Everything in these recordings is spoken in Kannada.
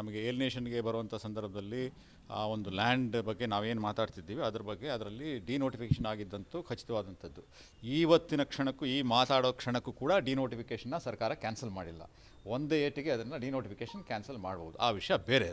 ನಮಗೆ ಏಲಿನೇಷನ್ಗೆ ಬರುವಂಥ ಸಂದರ್ಭದಲ್ಲಿ ಆ ಒಂದು ಲ್ಯಾಂಡ್ ಬಗ್ಗೆ ನಾವೇನು ಮಾತಾಡ್ತಿದ್ದೀವಿ ಅದ್ರ ಬಗ್ಗೆ ಅದರಲ್ಲಿ ಡಿನೋಟಿಫಿಕೇಷನ್ ಆಗಿದ್ದಂತೂ ಖಚಿತವಾದಂಥದ್ದು. ಇವತ್ತಿನ ಕ್ಷಣಕ್ಕೂ ಈ ಮಾತಾಡೋ ಕ್ಷಣಕ್ಕೂ ಕೂಡ ಡಿನೋಟಿಫಿಕೇಷನ್ನ ಸರ್ಕಾರ ಕ್ಯಾನ್ಸಲ್ ಮಾಡಿಲ್ಲ. ಒಂದೇ ಏಟಿಗೆ ಅದನ್ನು ಡಿನೋಟಿಫಿಕೇಷನ್ ಕ್ಯಾನ್ಸಲ್ ಮಾಡ್ಬೋದು, ಆ ವಿಷಯ ಬೇರೆ.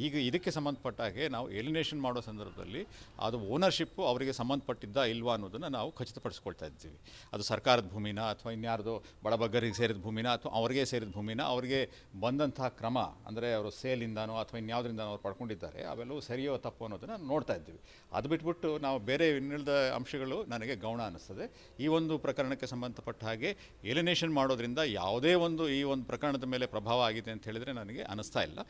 ಈಗ ಇದಕ್ಕೆ ಸಂಬಂಧಪಟ್ಟ ಹಾಗೆ ನಾವು ಏಲಿನೇಷನ್ ಮಾಡೋ ಸಂದರ್ಭದಲ್ಲಿ ಅದು ಓನರ್ಶಿಪ್ಪು ಅವರಿಗೆ ಸಂಬಂಧಪಟ್ಟಿದ್ದ ಇಲ್ವಾ ಅನ್ನೋದನ್ನು ನಾವು ಖಚಿತಪಡಿಸ್ಕೊಳ್ತಾ ಇದ್ದೀವಿ. ಅದು ಸರ್ಕಾರದ ಭೂಮಿನ ಅಥವಾ ಇನ್ಯಾರ್ದೋ ಬಡಬಗ್ಗರಿಗೆ ಸೇರಿದ ಭೂಮಿನ ಅಥವಾ ಅವರಿಗೆ ಸೇರಿದ ಭೂಮಿನ ಅವರಿಗೆ ಬಂದಂತಹ ಕ್ರಮ ಅಂದರೆ ಅವರು ಸೇಲಿಂದಾನೋ ಅಥವಾ ಇನ್ಯಾವುದರಿಂದಾನೋ ಅವ್ರು ಪಡ್ಕೊಂಡಿದ್ದಾರೆ, ಅವೆಲ್ಲವೂ ಸರಿಯೋ ತಪ್ಪು ಅನ್ನೋದನ್ನು ನೋಡ್ತಾ ಇದ್ದೀವಿ. ಅದು ಬಿಟ್ಬಿಟ್ಟು ನಾವು ಬೇರೆ ಇನ್ನಿಳಿದ ಅಂಶಗಳು ನನಗೆ ಗೌಣ ಅನ್ನಿಸ್ತದೆ. ಈ ಒಂದು ಪ್ರಕರಣಕ್ಕೆ ಸಂಬಂಧಪಟ್ಟ ಹಾಗೆ ಏಲಿನೇಷನ್ ಮಾಡೋದ್ರಿಂದ ಯಾವುದೇ ಒಂದು ಈ ಒಂದು ಪ್ರಕರಣದ ಮೇಲೆ ಪ್ರಭಾವ ಆಗಿದೆ ಅಂತ ಹೇಳಿದರೆ ನನಗೆ ಅನ್ನಿಸ್ತಾ ಇಲ್ಲ.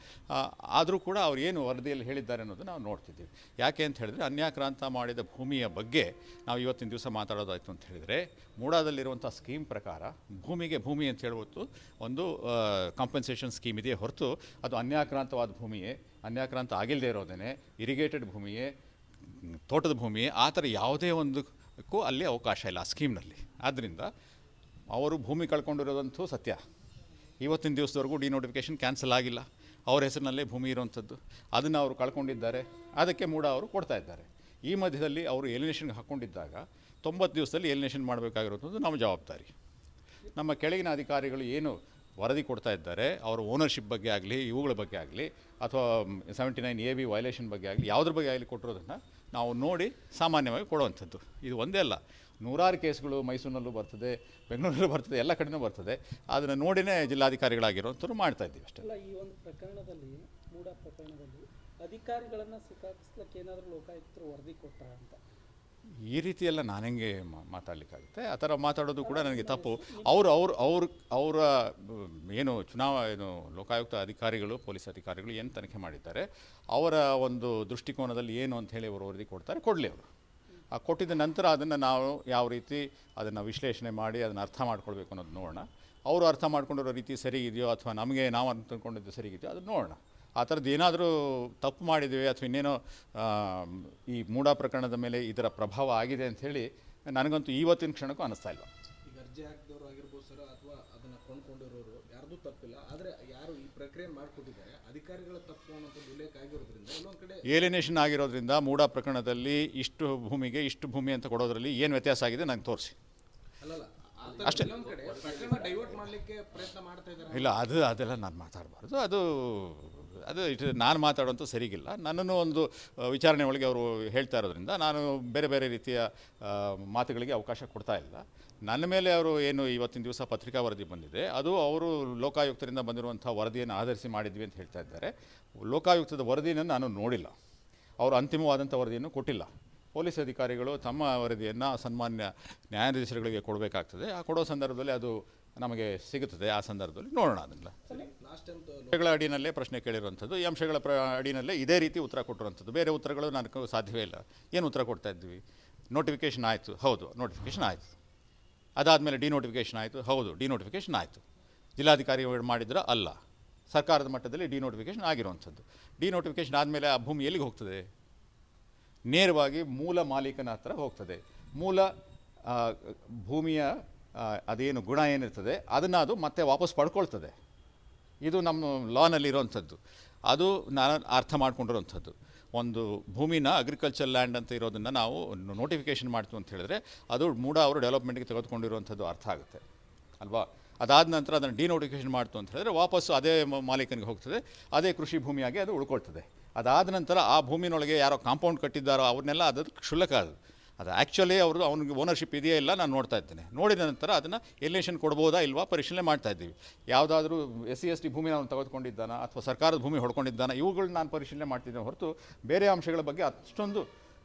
ಆದರೂ ಕೂಡ ಅವ್ರು ಏನು ವರದಿಯಲ್ಲಿ ಹೇಳಿದ್ದಾರೆ ಅನ್ನೋದು ನಾವು ನೋಡ್ತಿದ್ದೀವಿ. ಯಾಕೆ ಅಂತ ಹೇಳಿದ್ರೆ ಅನ್ಯಾಕ್ರಾಂತ ಮಾಡಿದ ಭೂಮಿಯ ಬಗ್ಗೆ ನಾವು ಇವತ್ತಿನ ದಿವಸ ಮಾತಾಡೋದಾಯಿತು ಅಂತ ಹೇಳಿದರೆ, ಮೂಡಾದಲ್ಲಿರುವಂಥ ಸ್ಕೀಮ್ ಪ್ರಕಾರ ಭೂಮಿ ಅಂತ ಹೇಳ್ಬಿಟ್ಟು ಒಂದು ಕಾಂಪನ್ಸೇಷನ್ ಸ್ಕೀಮ್ ಇದೆಯೇ ಹೊರತು ಅದು ಅನ್ಯಾಕ್ರಾಂತವಾದ ಭೂಮಿಯೇ, ಅನ್ಯಾಕ್ರಾಂತ ಆಗಿಲ್ಲದೆ ಇರೋದೇನೆ, ಇರಿಗೇಟೆಡ್ ಭೂಮಿಯೇ, ತೋಟದ ಭೂಮಿಯೇ, ಆ ಥರ ಯಾವುದೇ ಒಂದಕ್ಕೂ ಅಲ್ಲಿ ಅವಕಾಶ ಇಲ್ಲ ಆ ಸ್ಕೀಮ್ನಲ್ಲಿ. ಆದ್ದರಿಂದ ಅವರು ಭೂಮಿ ಕಳ್ಕೊಂಡಿರೋದಂತೂ ಸತ್ಯ. ಇವತ್ತಿನ ದಿವಸದವರೆಗೂ ಡಿನೋಟಿಫಿಕೇಷನ್ ಕ್ಯಾನ್ಸಲ್ ಆಗಿಲ್ಲ. ಅವ್ರ ಹೆಸರಿನಲ್ಲೇ ಭೂಮಿ ಇರೋವಂಥದ್ದು, ಅದನ್ನು ಅವರು ಕಳ್ಕೊಂಡಿದ್ದಾರೆ, ಅದಕ್ಕೆ ಮೂಡ ಅವರು ಕೊಡ್ತಾ ಇದ್ದಾರೆ. ಈ ಮಧ್ಯದಲ್ಲಿ ಅವರು ಏಲಿನೇಷನ್ಗೆ ಹಾಕ್ಕೊಂಡಿದ್ದಾಗ 90 ದಿವಸದಲ್ಲಿ ಏಲಿನೇಷನ್ ಮಾಡಬೇಕಾಗಿರೋದು ನಮ್ಮ ಜವಾಬ್ದಾರಿ. ನಮ್ಮ ಕೆಳಗಿನ ಅಧಿಕಾರಿಗಳು ಏನು ವರದಿ ಕೊಡ್ತಾ ಇದ್ದಾರೆ, ಅವರ ಓನರ್ಶಿಪ್ ಬಗ್ಗೆ ಆಗಲಿ, ಇವುಗಳ ಬಗ್ಗೆ ಆಗಲಿ, ಅಥವಾ 79AB ವೈಲೇಷನ್ ಬಗ್ಗೆ ಆಗಲಿ, ಯಾವುದ್ರ ಬಗ್ಗೆ ಆಗಲಿ ಕೊಟ್ಟಿರೋದನ್ನು ನಾವು ನೋಡಿ ಸಾಮಾನ್ಯವಾಗಿ ಕೊಡುವಂಥದ್ದು. ಇದು ಒಂದೇ ಅಲ್ಲ, ನೂರಾರು ಕೇಸ್ಗಳು ಮೈಸೂರಿನಲ್ಲೂ ಬರ್ತದೆ, ಬೆಂಗಳೂರಲ್ಲೂ ಬರ್ತದೆ, ಎಲ್ಲ ಕಡೆಯೂ ಬರ್ತದೆ. ಅದನ್ನು ನೋಡಿನೇ ಜಿಲ್ಲಾಧಿಕಾರಿಗಳಾಗಿರೋಂಥವ್ರು ಮಾಡ್ತಾ ಇದ್ದೀವಿ ಅಷ್ಟೇ. ಈ ಒಂದು ಪ್ರಕರಣದಲ್ಲಿ, ಮೂಡ ಪ್ರಕರಣದಲ್ಲಿ ಅಧಿಕಾರಿಗಳನ್ನು ಸಿಕ್ಕಾಕಿಸ್ಲಿಕ್ಕೆ ಏನಾದರೂ ಲೋಕಾಯುಕ್ತರು ವರದಿ ಕೊಟ್ಟಾರ ಅಂತ ಈ ರೀತಿ ಎಲ್ಲ ನಾನು ಹೆಂಗೆ ಮಾತಾಡಲಿಕ್ಕಾಗುತ್ತೆ? ಆ ಥರ ಮಾತಾಡೋದು ಕೂಡ ನನಗೆ ತಪ್ಪು. ಅವರ ಏನು ಲೋಕಾಯುಕ್ತ ಅಧಿಕಾರಿಗಳು, ಪೊಲೀಸ್ ಅಧಿಕಾರಿಗಳು ಏನು ತನಿಖೆ ಮಾಡಿದ್ದಾರೆ, ಅವರ ಒಂದು ದೃಷ್ಟಿಕೋನದಲ್ಲಿ ಏನು ಅಂತ ಹೇಳಿ ಅವರು ವರದಿ ಕೊಡ್ತಾರೆ, ಕೊಡಲಿ ಅವರು. ಆ ಕೊಟ್ಟಿದ್ದ ನಂತರ ಅದನ್ನು ನಾವು ಯಾವ ರೀತಿ ಅದನ್ನು ವಿಶ್ಲೇಷಣೆ ಮಾಡಿ ಅದನ್ನು ಅರ್ಥ ಮಾಡ್ಕೊಳ್ಬೇಕು ಅನ್ನೋದು ನೋಡೋಣ. ಅವರು ಅರ್ಥ ಮಾಡ್ಕೊಂಡಿರೋ ರೀತಿ ಸರಿ ಇದೆಯೋ ಅಥವಾ ನಮಗೆ ನಾವು ಅಂದ್ಕೊಂಡಿದ್ದು ಸರಿ ಇದೆಯೋ ಅದನ್ನು ನೋಡೋಣ. ಆ ಥರದ್ದು ಏನಾದರೂ ತಪ್ಪು ಮಾಡಿದ್ದೀವಿ ಅಥವಾ ಇನ್ನೇನೋ ಈ ಮೂಡ ಪ್ರಕರಣದ ಮೇಲೆ ಇದರ ಪ್ರಭಾವ ಆಗಿದೆ ಅಂಥೇಳಿ ನನಗಂತೂ ಇವತ್ತಿನ ಕ್ಷಣಕ್ಕೂ ಅನ್ನಿಸ್ತಾ ಇಲ್ಲ. ಈಗ ಅರ್ಜಿ ಹಾಕಿದವರು ಆಗಿರ್ಬೋದು ಸರ್, ಅಥವಾ ಅದನ್ನು ಕೊಂಡ್ಕೊಂಡಿರೋರು ಯಾರ್ದು ತಪ್ಪಿಲ್ಲ, ಆದರೆ ಯಾರು ಈ ಪ್ರಕ್ರಿಯೆ ಮಾಡಿಕೊಟ್ಟಿದ್ದಾರೆ ಅಧಿಕಾರಿಗಳ ತಪ್ಪು ಅನ್ನೋದು ಉಲ್ಲೇಖ ಆಗಿರೋದ್ರಿಂದ ಇನ್ನೊಂದು ಕಡೆ ಏಲಿನೇಷನ್ ಆಗಿರೋದ್ರಿಂದ ಮೂಡ ಪ್ರಕರಣದಲ್ಲಿ ಇಷ್ಟು ಭೂಮಿಗೆ ಇಷ್ಟು ಭೂಮಿ ಅಂತ ಕೊಡೋದ್ರಲ್ಲಿ ಏನು ವ್ಯತ್ಯಾಸ ಆಗಿದೆ ನಂಗೆ ತೋರಿಸಿ. ಅಷ್ಟೇ. ಡೈವರ್ಟ್ ಮಾಡಲಿಕ್ಕೆ ಪ್ರಯತ್ನ ಮಾಡ್ತಾ ಇದ್ದಾರೆ. ಇಲ್ಲ, ಅದೆಲ್ಲ ನಾನು ಮಾತಾಡಬಾರ್ದು. ಅದು ನಾನು ಮಾತಾಡೋಂಥ ಸರಿಗಿಲ್ಲ. ನನ್ನನ್ನು ಒಂದು ವಿಚಾರಣೆ ಒಳಗೆ ಅವರು ಹೇಳ್ತಾ ಇರೋದ್ರಿಂದ ನಾನು ಬೇರೆ ಬೇರೆ ರೀತಿಯ ಮಾತುಗಳಿಗೆ ಅವಕಾಶ ಕೊಡ್ತಾ ಇಲ್ಲ. ನನ್ನ ಮೇಲೆ ಅವರು ಏನು ಇವತ್ತಿನ ದಿವಸ ಪತ್ರಿಕಾ ವರದಿ ಬಂದಿದೆ, ಅದು ಅವರು ಲೋಕಾಯುಕ್ತರಿಂದ ಬಂದಿರುವಂಥ ವರದಿಯನ್ನು ಆಧರಿಸಿ ಮಾಡಿದ್ವಿ ಅಂತ ಹೇಳ್ತಾ ಇದ್ದಾರೆ. ಲೋಕಾಯುಕ್ತದ ವರದಿಯನ್ನು ನಾನು ನೋಡಿಲ್ಲ, ಅವರು ಅಂತಿಮವಾದಂಥ ವರದಿಯನ್ನು ಕೊಟ್ಟಿಲ್ಲ. ಪೊಲೀಸ್ ಅಧಿಕಾರಿಗಳು ತಮ್ಮ ವರದಿಯನ್ನು ಸನ್ಮಾನ್ಯ ನ್ಯಾಯಾಧೀಶರುಗಳಿಗೆ ಕೊಡಬೇಕಾಗ್ತದೆ. ಆ ಕೊಡೋ ಸಂದರ್ಭದಲ್ಲಿ ಅದು ನಮಗೆ ಸಿಗುತ್ತದೆ. ಆ ಸಂದರ್ಭದಲ್ಲಿ ನೋಡೋಣ. ಅದನ್ನು ಅಂಶಗಳ ಅಡಿನಲ್ಲೇ ಪ್ರಶ್ನೆ ಕೇಳಿರುವಂಥದ್ದು, ಈ ಅಂಶಗಳ ಅಡಿನಲ್ಲೇ ಇದೇ ರೀತಿ ಉತ್ತರ ಕೊಟ್ಟಿರುವಂಥದ್ದು. ಬೇರೆ ಉತ್ತರಗಳು ನನಗೆ ಸಾಧ್ಯವೇ ಇಲ್ಲ. ಏನು ಉತ್ತರ ಕೊಡ್ತಾ ಇದ್ವಿ? ನೋಟಿಫಿಕೇಷನ್ ಆಯಿತು, ಹೌದು ನೋಟಿಫಿಕೇಷನ್ ಆಯಿತು. ಅದಾದಮೇಲೆ ಡಿನೋಟಿಫಿಕೇಷನ್ ಆಯಿತು, ಹೌದು ಡಿನೋಟಿಫಿಕೇಷನ್ ಆಯಿತು. ಜಿಲ್ಲಾಧಿಕಾರಿಗಳು ಮಾಡಿದ್ರೆ ಅಲ್ಲ, ಸರ್ಕಾರದ ಮಟ್ಟದಲ್ಲಿ ಡಿನೋಟಿಫಿಕೇಷನ್ ಆಗಿರುವಂಥದ್ದು. ಡಿನೋಟಿಫಿಕೇಷನ್ ಆದಮೇಲೆ ಆ ಭೂಮಿ ಎಲ್ಲಿಗೆ ಹೋಗ್ತದೆ? ನೇರವಾಗಿ ಮೂಲ ಮಾಲೀಕನ ಹತ್ರ ಹೋಗ್ತದೆ. ಮೂಲ ಭೂಮಿಯ ಅದೇನು ಗುಣ ಏನಿರ್ತದೆ ಅದನ್ನು ಅದು ಮತ್ತೆ ವಾಪಸ್ ಪಡ್ಕೊಳ್ತದೆ. ಇದು ನಮ್ಮ ಲಾನಲ್ಲಿರೋವಂಥದ್ದು. ಅದು ನಾನು ಅರ್ಥ ಮಾಡ್ಕೊಂಡಿರೋವಂಥದ್ದು. ಒಂದು ಭೂಮಿನ ಅಗ್ರಿಕಲ್ಚರ್ ಲ್ಯಾಂಡ್ ಅಂತ ಇರೋದನ್ನು ನಾವು ನೋಟಿಫಿಕೇಷನ್ ಮಾಡ್ತೀವಿ ಅಂತ ಹೇಳಿದ್ರೆ ಅದು ಮೂಡ ಅವರು ಡೆವಲಪ್ಮೆಂಟ್ಗೆ ತೆಗೆದುಕೊಂಡಿರುವಂಥದ್ದು ಅರ್ಥ ಆಗುತ್ತೆ ಅಲ್ವಾ? ಅದಾದ ನಂತರ ಅದನ್ನು ಡಿನೋಟಿಫಿಕೇಷನ್ ಮಾಡ್ತು ಅಂತ ಹೇಳಿದ್ರೆ ವಾಪಸ್ಸು ಅದೇ ಮಾಲೀಕನಿಗೆ ಹೋಗ್ತದೆ, ಅದೇ ಕೃಷಿ ಭೂಮಿಯಾಗಿ ಅದು ಉಳ್ಕೊಳ್ತದೆ. ಅದಾದ ನಂತರ ಆ ಭೂಮಿನೊಳಗೆ ಯಾರೋ ಕಾಂಪೌಂಡ್ ಕಟ್ಟಿದ್ದಾರೋ ಅವ್ರನ್ನೆಲ್ಲ ಅದು ಕ್ಷುಲ್ಲಕ. ಅದು ಆ್ಯಕ್ಚುಲಿ ಅವನಿಗೆ ಓನರ್ಶಿಪ್ ಇದೆಯೇ ಇಲ್ಲ ನಾನು ನೋಡ್ತಾ ಇದ್ದೇನೆ. ನೋಡಿದ ನಂತರ ಅದನ್ನು ಎಲಿನೇಷನ್ ಕೊಡ್ಬೋದಾ ಇಲ್ವಾ ಪರಿಶೀಲನೆ ಮಾಡ್ತಾ ಇದ್ದೀವಿ. ಯಾವುದಾದ್ರೂ SC/ST ಭೂಮಿನ ಅವನು ತೆಗೆದುಕೊಂಡಿದ್ದಾನ ಅಥವಾ ಸರ್ಕಾರದ ಭೂಮಿ ಹೊಡ್ಕೊಂಡಿದ್ದಾನ, ಇವುಗಳನ್ನ ನಾನು ಪರಿಶೀಲನೆ ಮಾಡ್ತಿದ್ದೇನೆ ಹೊರತು ಬೇರೆ ಅಂಶಗಳ ಬಗ್ಗೆ ಅಷ್ಟೊಂದು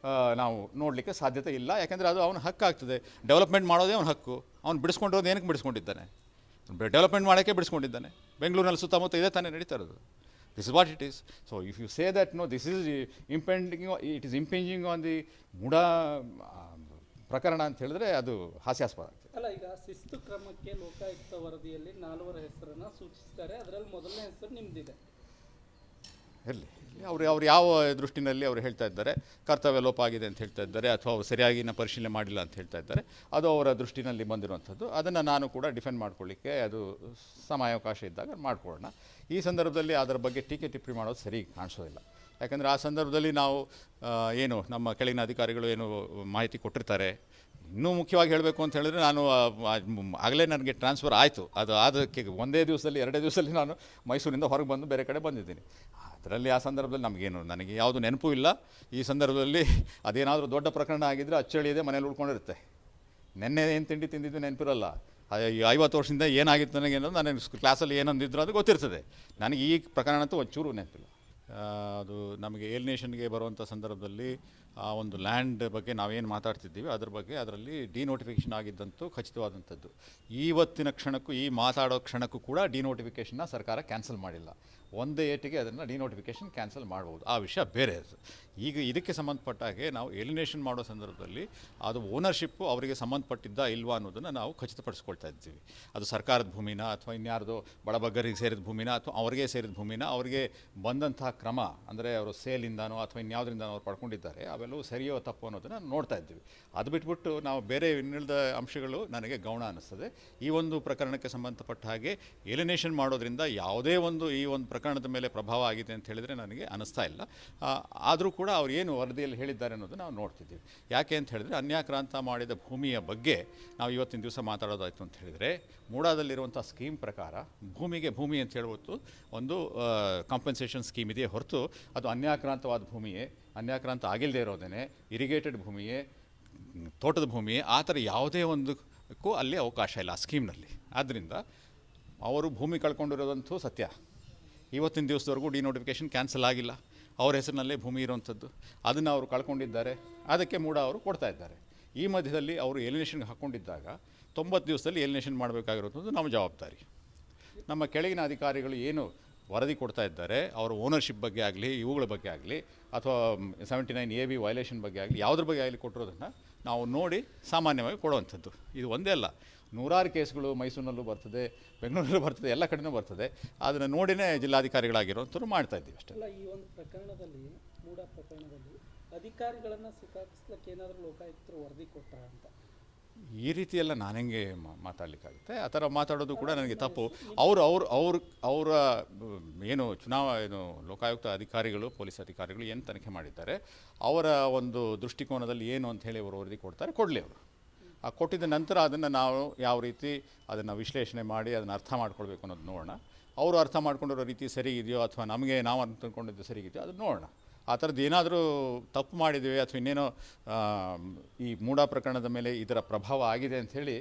ನಾವು ನೋಡಲಿಕ್ಕೆ ಸಾಧ್ಯತೆ ಇಲ್ಲ. ಯಾಕೆಂದರೆ ಅದು ಅವನ ಹಕ್ಕಾಗ್ತದೆ. ಡೆವಲಪ್ಮೆಂಟ್ ಮಾಡೋದೇ ಅವನ ಹಕ್ಕು. ಅವ್ನು ಬಿಡಿಸ್ಕೊಂಡಿರೋದು ಏನಕ್ಕೆ ಬಿಡಿಸ್ಕೊಂಡಿದ್ದಾನೆ? ಡೆವಲಪ್ಮೆಂಟ್ ಮಾಡೋಕ್ಕೆ ಬಿಡಿಸ್ಕೊಂಡಿದ್ದಾನೆ. ಬೆಂಗಳೂರಿನಲ್ಲಿ ಸುತ್ತಮುತ್ತ ಇದೇ ತಾನೇ ನಡೀತಾ ಇರೋದು. This is what it is. So if you say that no, this is impinging on the Muda ಪ್ರಕರಣ ಅಂತ ಹೇಳಿದ್ರೆ ಅದು ಹಾಸ್ಯಾಸ್ಪದ ಆಗ್ತದೆ. ಅಲ್ಲ, ಈಗ ಶಿಸ್ತು ಕ್ರಮಕ್ಕೆ ಲೋಕಾಯುಕ್ತ ವರದಿಯಲ್ಲಿ 4 ಹೆಸರನ್ನು ಸೂಚಿಸಿದ್ದಾರೆ. ಅದರಲ್ಲಿ ಮೊದಲನೇ ಹೆಸರು ನಿಮ್ಮದಿದೆ. ಇರಲಿ ಅವ್ರು ಯಾವ ದೃಷ್ಟಿನಲ್ಲಿ ಅವರು ಹೇಳ್ತಾ ಇದ್ದಾರೆ ಕರ್ತವ್ಯ ಲೋಪ ಆಗಿದೆ ಅಂತ ಹೇಳ್ತಾ ಇದ್ದಾರೆ ಅಥವಾ ಅವರು ಸರಿಯಾಗಿನ ಪರಿಶೀಲನೆ ಮಾಡಿಲ್ಲ ಅಂತ ಹೇಳ್ತಾ ಇದ್ದಾರೆ, ಅದು ಅವರ ದೃಷ್ಟಿನಲ್ಲಿ ಬಂದಿರುವಂಥದ್ದು. ಅದನ್ನು ನಾನು ಕೂಡ ಡಿಫೆಂಡ್ ಮಾಡ್ಕೊಳ್ಳಿಕ್ಕೆ ಅದು ಸಮಯಾವಕಾಶ ಇದ್ದಾಗ ಮಾಡ್ಕೊಳ್ಳೋಣ. ಈ ಸಂದರ್ಭದಲ್ಲಿ ಅದರ ಬಗ್ಗೆ ಟೀಕೆ ಟಿಪ್ಪಣಿ ಮಾಡೋದು ಸರಿ ಕಾಣಿಸೋದಿಲ್ಲ. ಯಾಕಂದರೆ ಆ ಸಂದರ್ಭದಲ್ಲಿ ನಾವು ಏನು ನಮ್ಮ ಕೆಳಗಿನ ಅಧಿಕಾರಿಗಳು ಏನು ಮಾಹಿತಿ ಕೊಟ್ಟಿರ್ತಾರೆ. ಇನ್ನೂ ಮುಖ್ಯವಾಗಿ ಹೇಳಬೇಕು ಅಂತ ಹೇಳಿದ್ರೆ, ನಾನು ಆಗಲೇ ನನಗೆ ಟ್ರಾನ್ಸ್ಫರ್ ಆಯಿತು. ಅದು ಅದಕ್ಕೆ ಒಂದೇ ದಿವಸದಲ್ಲಿ 2 ದಿವಸದಲ್ಲಿ ನಾನು ಮೈಸೂರಿಂದ ಹೊರಗೆ ಬಂದು ಬೇರೆ ಕಡೆ ಬಂದಿದ್ದೀನಿ. ಅದರಲ್ಲಿ ಆ ಸಂದರ್ಭದಲ್ಲಿ ನನಗೆ ಯಾವುದು ನೆನಪು ಇಲ್ಲ. ಈ ಸಂದರ್ಭದಲ್ಲಿ ಅದೇನಾದರೂ ದೊಡ್ಡ ಪ್ರಕರಣ ಆಗಿದ್ದರೆ ಅಚ್ಚಳಿಯದೆ ಮನೇಲಿ ಉಳ್ಕೊಂಡಿರುತ್ತೆ. ನೆನ್ನೆ ಏನು ತಿಂಡಿ ತಿಂದಿದ್ದು ನೆನಪಿರಲ್ಲ. 50 ವರ್ಷದಿಂದ ಏನಾಗಿತ್ತು ನನಗೆ ಅನ್ನೋದು ನನಗೆ ಕ್ಲಾಸಲ್ಲಿ ಏನಂದಿದ್ರು ಅದು ಗೊತ್ತಿರ್ತದೆ. ನನಗೆ ಈ ಪ್ರಕರಣ ಅಂತೂ ಒಂಚೂರು ನೆನಪಿಲ್ಲ. ಅದು ನಮಗೆ ಏಲಿನೇಷನ್ಗೆ ಬರುವಂಥ ಸಂದರ್ಭದಲ್ಲಿ ಆ ಒಂದು ಲ್ಯಾಂಡ್ ಬಗ್ಗೆ ನಾವೇನು ಮಾತಾಡ್ತಿದ್ದೀವಿ ಅದ್ರ ಬಗ್ಗೆ ಅದರಲ್ಲಿ ಡಿನೋಟಿಫಿಕೇಷನ್ ಆಗಿದ್ದಂತೂ ಖಚಿತವಾದಂಥದ್ದು. ಇವತ್ತಿನ ಕ್ಷಣಕ್ಕೂ ಈ ಮಾತಾಡೋ ಕ್ಷಣಕ್ಕೂ ಕೂಡ ಡಿನೋಟಿಫಿಕೇಷನ್ನ ಸರ್ಕಾರ ಕ್ಯಾನ್ಸಲ್ ಮಾಡಿಲ್ಲ. ಒಂದೇ ಏಟಿಗೆ ಅದನ್ನು ಡಿನೋಟಿಫಿಕೇಷನ್ ಕ್ಯಾನ್ಸಲ್ ಮಾಡ್ಬೋದು, ಆ ವಿಷಯ ಬೇರೆ. ಈಗ ಇದಕ್ಕೆ ಸಂಬಂಧಪಟ್ಟ ಹಾಗೆ ನಾವು ಎಲಿನೇಷನ್ ಮಾಡೋ ಸಂದರ್ಭದಲ್ಲಿ ಅದು ಓನರ್ಶಿಪ್ಪು ಅವರಿಗೆ ಸಂಬಂಧಪಟ್ಟಿದ್ದ ಇಲ್ವಾ ಅನ್ನೋದನ್ನು ನಾವು ಖಚಿತಪಡಿಸ್ಕೊಳ್ತಾ ಇದ್ದೀವಿ. ಅದು ಸರ್ಕಾರದ ಭೂಮಿನ ಅಥವಾ ಇನ್ಯಾರ್ದೋ ಬಡಬಗ್ಗರಿಗೆ ಸೇರಿದ ಭೂಮಿನ ಅಥವಾ ಅವರಿಗೆ ಸೇರಿದ ಭೂಮಿನ ಅವರಿಗೆ ಬಂದಂತಹ ಕ್ರಮ ಅಂದರೆ ಅವರು ಸೇಲಿಂದನೋ ಅಥವಾ ಇನ್ಯಾವುದರಿಂದ ಅವ್ರು ಪಡ್ಕೊಂಡಿದ್ದಾರೆ ಅವೆಲ್ಲವೂ ಸರಿಯೋ ತಪ್ಪು ಅನ್ನೋದನ್ನು ನೋಡ್ತಾ ಇದ್ದೀವಿ. ಅದು ಬಿಟ್ಬಿಟ್ಟು ನಾವು ಬೇರೆ ಇನ್ನಿಳಿದ ಅಂಶಗಳು ನನಗೆ ಗೌಣ ಅನ್ನಿಸ್ತದೆ. ಈ ಒಂದು ಪ್ರಕರಣಕ್ಕೆ ಸಂಬಂಧಪಟ್ಟ ಹಾಗೆ ಎಲಿನೇಷನ್ ಮಾಡೋದ್ರಿಂದ ಯಾವುದೇ ಒಂದು ಈ ಒಂದು ಪ್ರಕರಣದ ಮೇಲೆ ಪ್ರಭಾವ ಆಗಿದೆ ಅಂತ ಹೇಳಿದರೆ ನನಗೆ ಅನ್ನಿಸ್ತಾ ಇಲ್ಲ. ಆದರೂ ಕೂಡ ಅವ್ರು ಏನು ವರದಿಯಲ್ಲಿ ಹೇಳಿದ್ದಾರೆ ಅನ್ನೋದು ನಾವು ನೋಡ್ತಿದ್ದೀವಿ. ಯಾಕೆ ಅಂತ ಹೇಳಿದ್ರೆ, ಅನ್ಯಾಕ್ರಾಂತ ಮಾಡಿದ ಭೂಮಿಯ ಬಗ್ಗೆ ನಾವು ಇವತ್ತಿನ ದಿವಸ ಮಾತಾಡೋದಾಯಿತು ಅಂತ ಹೇಳಿದರೆ, ಮೂಡಾದಲ್ಲಿರುವಂಥ ಸ್ಕೀಮ್ ಪ್ರಕಾರ ಭೂಮಿಗೆ ಭೂಮಿ ಅಂತ ಹೇಳ್ಬಿಟ್ಟು ಒಂದು ಕಾಂಪನ್ಸೇಷನ್ ಸ್ಕೀಮ್ ಇದೆಯೇ ಹೊರತು ಅದು ಅನ್ಯಾಕ್ರಾಂತವಾದ ಭೂಮಿಯೇ, ಅನ್ಯಾಕ್ರಾಂತ ಆಗಿಲ್ಲದೆ ಇರೋದೇನೆ, ಇರಿಗೇಟೆಡ್ ಭೂಮಿಯೇ, ತೋಟದ ಭೂಮಿಯೇ, ಆ ಥರ ಯಾವುದೇ ಒಂದಕ್ಕೂ ಅಲ್ಲಿ ಅವಕಾಶ ಇಲ್ಲ ಆ ಸ್ಕೀಮ್ನಲ್ಲಿ. ಆದ್ದರಿಂದ ಅವರು ಭೂಮಿ ಕಳ್ಕೊಂಡಿರೋದಂತೂ ಸತ್ಯ. ಇವತ್ತಿನ ದಿವಸದವರೆಗೂ ಡಿನೋಟಿಫಿಕೇಷನ್ ಕ್ಯಾನ್ಸಲ್ ಆಗಿಲ್ಲ. ಅವ್ರ ಹೆಸರಿನಲ್ಲೇ ಭೂಮಿ ಇರೋವಂಥದ್ದು, ಅದನ್ನು ಅವರು ಕಳ್ಕೊಂಡಿದ್ದಾರೆ. ಅದಕ್ಕೆ ಮೂಡ ಅವರು ಕೊಡ್ತಾ ಇದ್ದಾರೆ. ಈ ಮಧ್ಯದಲ್ಲಿ ಅವರು ಎಲಿನೇಷನ್ಗೆ ಹಾಕ್ಕೊಂಡಿದ್ದಾಗ 90 ದಿವಸದಲ್ಲಿ ಎಲಿನೇಷನ್ ಮಾಡಬೇಕಾಗಿರೋದು ನಮ್ಮ ಜವಾಬ್ದಾರಿ. ನಮ್ಮ ಕೆಳಗಿನ ಅಧಿಕಾರಿಗಳು ಏನು ವರದಿ ಕೊಡ್ತಾ ಇದ್ದಾರೆ, ಅವರ ಓನರ್ಶಿಪ್ ಬಗ್ಗೆ ಆಗಲಿ, ಇವುಗಳ ಬಗ್ಗೆ ಆಗಲಿ, ಅಥವಾ 79 AB ವೈಲೇಷನ್ ಬಗ್ಗೆ ಆಗಲಿ, ಯಾವುದ್ರ ಬಗ್ಗೆ ಆಗಲಿ ಕೊಟ್ಟಿರೋದನ್ನು ನಾವು ನೋಡಿ ಸಾಮಾನ್ಯವಾಗಿ ಕೊಡುವಂಥದ್ದು. ಇದು ಒಂದೇ ಅಲ್ಲ, ನೂರಾರು ಕೇಸ್ಗಳು ಮೈಸೂರಿನಲ್ಲೂ ಬರ್ತದೆ, ಬೆಂಗಳೂರಲ್ಲೂ ಬರ್ತದೆ, ಎಲ್ಲ ಕಡೆನೂ ಬರ್ತದೆ. ಅದನ್ನು ನೋಡಿನೇ ಜಿಲ್ಲಾಧಿಕಾರಿಗಳಾಗಿರೋಂಥವ್ರು ಮಾಡ್ತಾ ಇದ್ದೀವಿ ಅಷ್ಟೇ. ಅಲ್ಲ, ಈ ಒಂದು ಪ್ರಕರಣದಲ್ಲಿ ಮೂಡ ಪ್ರಕರಣದಲ್ಲಿ ಅಧಿಕಾರಿಗಳನ್ನು ಸಿಕ್ಕಾಕಿಸ್ಲಿಕ್ಕೆ ಏನಾದರೂ ಲೋಕಾಯುಕ್ತರು ವರದಿ ಕೊಟ್ಟಾರ ಅಂತ ಈ ರೀತಿಯೆಲ್ಲ ನಾನು ಹೆಂಗೆ ಮಾತಾಡಲಿಕ್ಕಾಗುತ್ತೆ? ಆ ಥರ ಮಾತಾಡೋದು ಕೂಡ ನನಗೆ ತಪ್ಪು. ಅವರ ಏನು ಲೋಕಾಯುಕ್ತ ಅಧಿಕಾರಿಗಳು, ಪೊಲೀಸ್ ಅಧಿಕಾರಿಗಳು ಏನು ತನಿಖೆ ಮಾಡಿದ್ದಾರೆ, ಅವರ ಒಂದು ದೃಷ್ಟಿಕೋನದಲ್ಲಿ ಏನು ಅಂತ ಹೇಳಿ ಅವರು ವರದಿ ಕೊಡ್ತಾರೆ, ಕೊಡಲಿ. ಅವರು ಆ ಕೊಟ್ಟಿದ್ದ ನಂತರ ಅದನ್ನು ನಾವು ಯಾವ ರೀತಿ ಅದನ್ನು ವಿಶ್ಲೇಷಣೆ ಮಾಡಿ ಅದನ್ನು ಅರ್ಥ ಮಾಡ್ಕೊಳ್ಬೇಕು ಅನ್ನೋದು ನೋಡೋಣ. ಅವರು ಅರ್ಥ ಮಾಡ್ಕೊಂಡಿರೋ ರೀತಿ ಸರಿ ಇದೆಯೋ ಅಥವಾ ನಮಗೆ ನಾವು ಅಂದ್ಕೊಂಡಿದ್ದು ಸರಿ ಇದೆಯೋ ಅದನ್ನು ನೋಡೋಣ. ಆ ಥರದ್ದು ಏನಾದರೂ ತಪ್ಪು ಮಾಡಿದ್ದೀವಿ ಅಥವಾ ಇನ್ನೇನೋ ಈ ಮೂಡ ಪ್ರಕರಣದ ಮೇಲೆ ಇದರ ಪ್ರಭಾವ ಆಗಿದೆ ಅಂಥೇಳಿ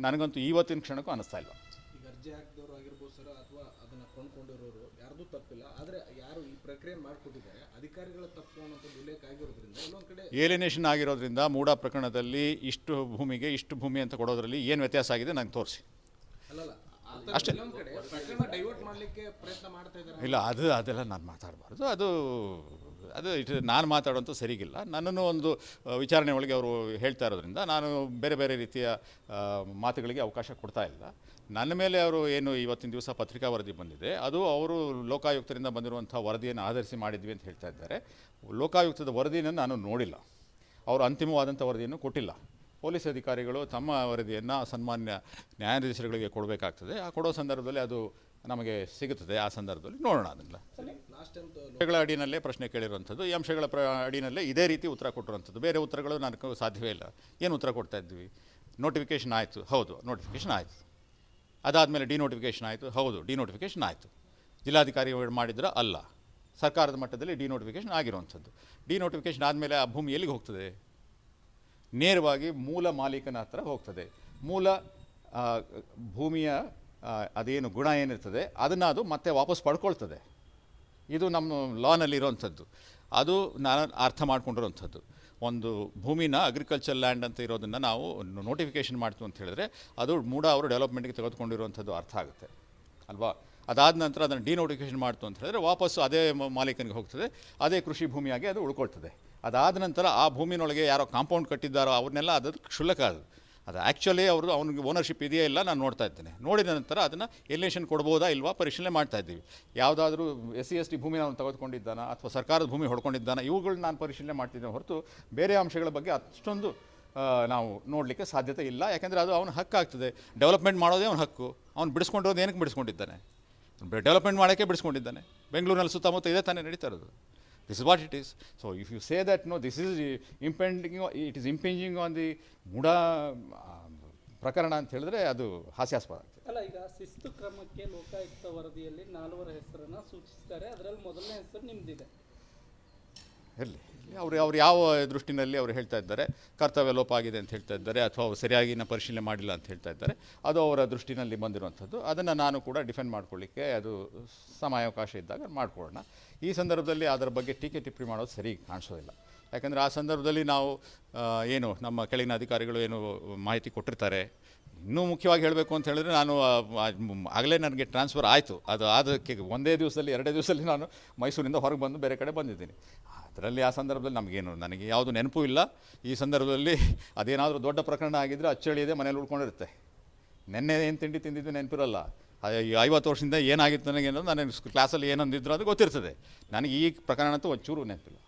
ನನಗಂತೂ ಇವತ್ತಿನ ಕ್ಷಣಕ್ಕೂ ಅನ್ನಿಸ್ತಾ ಇಲ್ಲ. ಈಗ ಅರ್ಜಿ ಹಾಕಿದವರು ಆಗಿರ್ಬೋದು ಸರ್, ಅಥವಾ ಅದನ್ನು ಕೊಂಡ್ಕೊಂಡಿರೋರು ಯಾರ್ದು ತಪ್ಪಿಲ್ಲ, ಆದರೆ ಯಾರು ಈ ಪ್ರಕ್ರಿಯೆ ಮಾಡಿಕೊಟ್ಟಿದ್ದಾರೆ ಅಧಿಕಾರಿಗಳ ತಪ್ಪು ಅನ್ನೋದು ಉಲ್ಲೇಖ ಆಗಿರೋದ್ರಿಂದ ಇನ್ನೊಂದು ಕಡೆ ಏಲಿನೇಷನ್ ಆಗಿರೋದ್ರಿಂದ ಮೂಡ ಪ್ರಕರಣದಲ್ಲಿ ಇಷ್ಟು ಭೂಮಿಗೆ ಇಷ್ಟು ಭೂಮಿ ಅಂತ ಕೊಡೋದ್ರಲ್ಲಿ ಏನು ವ್ಯತ್ಯಾಸ ಆಗಿದೆ ನನಗೆ ತೋರಿಸಿ. ಅಲ್ಲಲ್ಲ ಅಷ್ಟೇ. ಇನ್ನೊಂದು ಕಡೆ ಪ್ರಕರಣ ಡೈವರ್ಟ್ ಮಾಡಲಿಕ್ಕೆ ಪ್ರಯತ್ನ ಮಾಡ್ತಾ ಇದ್ದಾರೆ. ಇಲ್ಲ, ಅದೆಲ್ಲ ನಾನು ಮಾತಾಡಬಾರ್ದು. ಅದು ನಾನು ಮಾತಾಡೋಂಥ ಸರಿಗಿಲ್ಲ. ನನ್ನನ್ನು ಒಂದು ವಿಚಾರಣೆ ಒಳಗೆ ಅವರು ಹೇಳ್ತಾ ಇರೋದ್ರಿಂದ ನಾನು ಬೇರೆ ಬೇರೆ ರೀತಿಯ ಮಾತುಗಳಿಗೆ ಅವಕಾಶ ಕೊಡ್ತಾ ಇಲ್ಲ. ನನ್ನ ಮೇಲೆ ಅವರು ಏನು ಇವತ್ತಿನ ದಿವಸ ಪತ್ರಿಕಾ ವರದಿ ಬಂದಿದೆ, ಅದು ಅವರು ಲೋಕಾಯುಕ್ತರಿಂದ ಬಂದಿರುವಂಥ ವರದಿಯನ್ನು ಆಧರಿಸಿ ಮಾಡಿದ್ವಿ ಅಂತ ಹೇಳ್ತಾ ಇದ್ದಾರೆ. ಲೋಕಾಯುಕ್ತದ ವರದಿಯನ್ನು ನಾನು ನೋಡಿಲ್ಲ. ಅವರು ಅಂತಿಮವಾದಂಥ ವರದಿಯನ್ನು ಕೊಟ್ಟಿಲ್ಲ. ಪೊಲೀಸ್ ಅಧಿಕಾರಿಗಳು ತಮ್ಮ ವರದಿಯನ್ನು ಸನ್ಮಾನ್ಯ ನ್ಯಾಯಾಧೀಶರುಗಳಿಗೆ ಕೊಡಬೇಕಾಗ್ತದೆ. ಆ ಕೊಡೋ ಸಂದರ್ಭದಲ್ಲಿ ಅದು ನಮಗೆ ಸಿಗುತ್ತದೆ. ಆ ಸಂದರ್ಭದಲ್ಲಿ ನೋಡೋಣ. ಅದನ್ನೆಲ್ಲ ಅಂಶಗಳ ಅಡಿನಲ್ಲೇ ಪ್ರಶ್ನೆ ಕೇಳಿರುವಂಥದ್ದು, ಈ ಅಂಶಗಳ ಅಡಿನಲ್ಲೇ ಇದೇ ರೀತಿ ಉತ್ತರ ಕೊಟ್ಟಿರುವಂಥದ್ದು. ಬೇರೆ ಉತ್ತರಗಳು ನನಗೆ ಸಾಧ್ಯವೇ ಇಲ್ಲ. ಏನು ಉತ್ತರ ಕೊಡ್ತಾ ಇದ್ವಿ? ನೋಟಿಫಿಕೇಷನ್ ಆಯಿತು, ಹೌದು ನೋಟಿಫಿಕೇಷನ್ ಆಯಿತು. ಅದಾದಮೇಲೆ ಡಿನೋಟಿಫಿಕೇಷನ್ ಆಯಿತು, ಹೌದು ಡಿನೋಟಿಫಿಕೇಷನ್ ಆಯಿತು. ಜಿಲ್ಲಾಧಿಕಾರಿ ಮಾಡಿದ್ರೆ ಅಲ್ಲ, ಸರ್ಕಾರದ ಮಟ್ಟದಲ್ಲಿ ಡಿನೋಟಿಫಿಕೇಷನ್ ಆಗಿರುವಂಥದ್ದು. ಡಿನೋಟಿಫಿಕೇಷನ್ ಆದಮೇಲೆ ಆ ಭೂಮಿ ಎಲ್ಲಿಗೆ ಹೋಗ್ತದೆ? ನೇರವಾಗಿ ಮೂಲ ಮಾಲೀಕನ ಹತ್ರ ಹೋಗ್ತದೆ. ಮೂಲ ಭೂಮಿಯ ಅದೇನು ಗುಣ ಏನಿರ್ತದೆ ಅದನ್ನು ಅದು ಮತ್ತೆ ವಾಪಸ್ ಪಡ್ಕೊಳ್ತದೆ. ಇದು ನಮ್ಮ ಲಾನಲ್ಲಿರೋವಂಥದ್ದು. ಅದು ನಾನು ಅರ್ಥ ಮಾಡ್ಕೊಂಡಿರೋವಂಥದ್ದು. ಒಂದು ಭೂಮಿನ ಅಗ್ರಿಕಲ್ಚರ್ ಲ್ಯಾಂಡ್ ಅಂತ ಇರೋದನ್ನು ನಾವು ನೋಟಿಫಿಕೇಷನ್ ಮಾಡ್ತೀವಿ ಅಂತ ಹೇಳಿದ್ರೆ ಅದು ಮೂಡ ಅವರು ಡೆವಲಪ್ಮೆಂಟ್ಗೆ ತೆಗೆದುಕೊಂಡಿರುವಂಥದ್ದು ಅರ್ಥ ಆಗುತ್ತೆ ಅಲ್ವಾ? ಅದಾದ ನಂತರ ಅದನ್ನು ಡಿನೋಟಿಫಿಕೇಷನ್ ಮಾಡ್ತು ಅಂತ ಹೇಳಿದ್ರೆ ವಾಪಸ್ಸು ಅದೇ ಮಾಲೀಕನಿಗೆ ಹೋಗ್ತದೆ, ಅದೇ ಕೃಷಿ ಭೂಮಿಯಾಗಿ ಅದು ಉಳ್ಕೊಳ್ತದೆ. ಅದಾದ ನಂತರ ಆ ಭೂಮಿನೊಳಗೆ ಯಾರೋ ಕಾಂಪೌಂಡ್ ಕಟ್ಟಿದ್ದಾರೋ ಅವ್ರನ್ನೆಲ್ಲ ಅದಕ್ಕೆ ಕ್ಷುಲ್ಲಕ ಅದು ಅದು ಆ್ಯಕ್ಚುಲಿ ಅವನಿಗೆ ಓನರ್ಶಿಪ್ ಇದೆಯಾ ಇಲ್ಲ ನಾನು ನೋಡ್ತಾ ಇದ್ದೇನೆ. ನೋಡಿದ ನಂತರ ಅದನ್ನು ಎಲಿನೇಷನ್ ಕೊಡ್ಬೋದಾ ಇಲ್ವಾ ಪರಿಶೀಲನೆ ಮಾಡ್ತಾ ಇದ್ದೀವಿ. ಯಾವುದಾದ್ರೂ SC ST ಭೂಮಿನ ಅವನು ತೆಗೆದುಕೊಂಡಿದ್ದಾನ ಅಥವಾ ಸರ್ಕಾರದ ಭೂಮಿ ಹೊಡ್ಕೊಂಡಿದ್ದಾನ, ಇವುಗಳನ್ನ ನಾನು ಪರಿಶೀಲನೆ ಮಾಡ್ತಿದ್ದೇನೆ ಹೊರತು ಬೇರೆ ಅಂಶಗಳ ಬಗ್ಗೆ ಅಷ್ಟೊಂದು ನಾವು ನೋಡಲಿಕ್ಕೆ ಸಾಧ್ಯತೆ ಇಲ್ಲ. ಯಾಕೆಂದರೆ ಅದು ಅವನ ಹಕ್ಕಾಗ್ತದೆ. ಡೆವಲಪ್ಮೆಂಟ್ ಮಾಡೋದೇ ಅವನ ಹಕ್ಕು. ಅವ್ನು ಬಿಡಿಸ್ಕೊಂಡಿರೋದು ಏನಕ್ಕೆ ಬಿಡಿಸ್ಕೊಂಡಿದ್ದಾನೆ? ಡೆವಲಪ್ಮೆಂಟ್ ಮಾಡೋಕ್ಕೆ ಬಿಡಿಸ್ಕೊಂಡಿದ್ದಾನೆ. ಬೆಂಗಳೂರಿನಲ್ಲಿ ಸುತ್ತಮುತ್ತ ಇದೇ ತಾನೇ ನಡೀತಾ ಇರೋದು. This is what it is. So if you say that no, this is impinging on the ಮೂಢಾ ಪ್ರಕರಣ ಅಂತ ಹೇಳಿದ್ರೆ ಅದು ಹಾಸ್ಯಾಸ್ಪದ ಆಗ್ತದೆ. ಅಲ್ಲ, ಈಗ ಶಿಸ್ತು ಕ್ರಮಕ್ಕೆ ಲೋಕಾಯುಕ್ತ ವರದಿಯಲ್ಲಿ 4 ಹೆಸರನ್ನು ಸೂಚಿಸಿದ್ದಾರೆ. ಅದರಲ್ಲಿ ಮೊದಲನೇ ಹೆಸರು ನಿಮ್ಮದಿದೆ. ಇರಲಿ, ಅವ್ರು ಯಾವ ದೃಷ್ಟಿನಲ್ಲಿ ಅವರು ಹೇಳ್ತಾ ಇದ್ದಾರೆ, ಕರ್ತವ್ಯ ಲೋಪ ಆಗಿದೆ ಅಂತ ಹೇಳ್ತಾ ಇದ್ದಾರೆ ಅಥವಾ ಅವ್ರು ಸರಿಯಾಗಿ ಪರಿಶೀಲನೆ ಮಾಡಿಲ್ಲ ಅಂತ ಹೇಳ್ತಾ ಇದ್ದಾರೆ, ಅದು ಅವರ ದೃಷ್ಟಿನಲ್ಲಿ ಬಂದಿರುವಂಥದ್ದು. ಅದನ್ನು ನಾನು ಕೂಡ ಡಿಫೆಂಡ್ ಮಾಡ್ಕೊಳ್ಳಿಕ್ಕೆ ಅದು ಸಮಯಾವಕಾಶ ಇದ್ದಾಗ ಮಾಡ್ಕೊಳ್ಳೋಣ. ಈ ಸಂದರ್ಭದಲ್ಲಿ ಅದರ ಬಗ್ಗೆ ಟೀಕೆ ಟಿಪ್ಪಣಿ ಮಾಡೋದು ಸರಿ ಕಾಣಿಸೋದಿಲ್ಲ. ಯಾಕಂದರೆ ಆ ಸಂದರ್ಭದಲ್ಲಿ ನಾವು ಏನು ನಮ್ಮ ಕೆಳಗಿನ ಅಧಿಕಾರಿಗಳು ಏನು ಮಾಹಿತಿ ಕೊಟ್ಟಿರ್ತಾರೆ. ಇನ್ನೂ ಮುಖ್ಯವಾಗಿ ಹೇಳಬೇಕು ಅಂತ ಹೇಳಿದ್ರೆ, ನಾನು ಆಗಲೇ ನನಗೆ ಟ್ರಾನ್ಸ್ಫರ್ ಆಯಿತು. ಅದು ಅದಕ್ಕೆ ಒಂದೇ ದಿವಸದಲ್ಲಿ 2 ದಿವಸದಲ್ಲಿ ನಾನು ಮೈಸೂರಿಂದ ಹೊರಗೆ ಬಂದು ಬೇರೆ ಕಡೆ ಬಂದಿದ್ದೀನಿ. ಅದರಲ್ಲಿ ಆ ಸಂದರ್ಭದಲ್ಲಿ ನನಗೆ ಯಾವುದು ನೆನಪು ಇಲ್ಲ. ಈ ಸಂದರ್ಭದಲ್ಲಿ ಅದೇನಾದರೂ ದೊಡ್ಡ ಪ್ರಕರಣ ಆಗಿದ್ದರೆ ಅಚ್ಚಳಿಯದೆ ಮನೇಲಿ ಉಳ್ಕೊಂಡಿರುತ್ತೆ. ನೆನ್ನೆ ಏನು ತಿಂಡಿ ತಿಂದಿದ್ದು ನೆನಪಿರಲ್ಲ. 50 ವರ್ಷದಿಂದ ಏನಾಗಿತ್ತು ನನಗೆ ಅನ್ನೋದು ನನಗೆ ಕ್ಲಾಸಲ್ಲಿ ಏನಂದಿದ್ರು ಅದು ಗೊತ್ತಿರ್ತದೆ. ನನಗೆ ಈ ಪ್ರಕರಣ ಅಂತೂ ಒಂಚೂರು ನೆನಪಿಲ್ಲ.